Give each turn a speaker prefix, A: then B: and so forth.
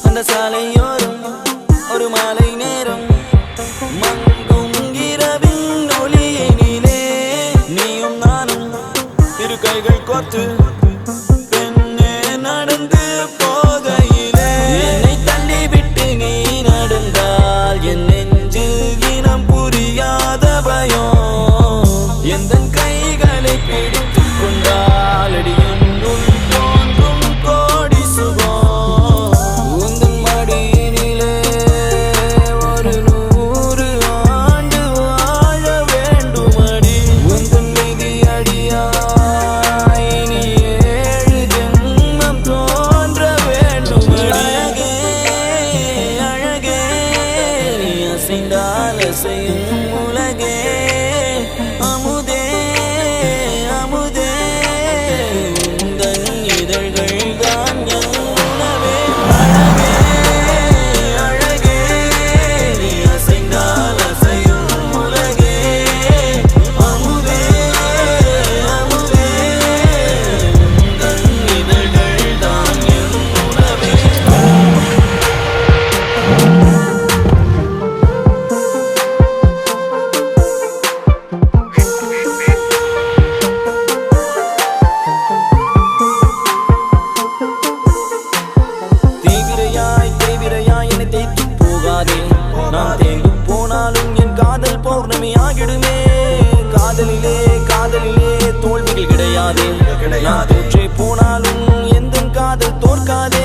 A: அந்த சாலையோரம் ஒரு மாலை நேரம் மங்கும் இரவின் ஒளியினிலே நீயும் நானும் இரு கைகள் கோர்த்து பெண்ணே நடந்து போகையிலே என்னை தள்ளிவிட்டு நீ நடந்தால் என் நெஞ்சில் இனம் புரியாத பயம் எந்தன் கைகளை பிடித்துக் கொண்டால் அடியுன்னுள் தோன்றும் கோடி சுகம் உந்தன் மடியினிலே ஒரு 100 ஆண்டு வாழ வேண்டுமடி உந்தன் மீதி அடியாய் இனி 7 ஜென்மம் தோன்ற வேண்டுமடி அழகே அழகே நீ அசைந்தால் அசையும் உலகே அமுதே அமுதே உந்தன் இதழ்கள் தான் என் உணவே அழகே அழகே நீ அசைந்தால் அசையும் உலகே அமுதே அமுதே உந்தன் இதழ்கள் தான் என் உணவே தீவிரையாய் என்னை தேய்த்து போகாதே நான் தேங்கு போனாலும் என் காதல் பௌர்ணமி ஆகிடுமே காதலிலே காதலிலே தோல்விகள் கிடையாதே நான் தோற்றே போனாலும் எந்த காதல் தோற்காதே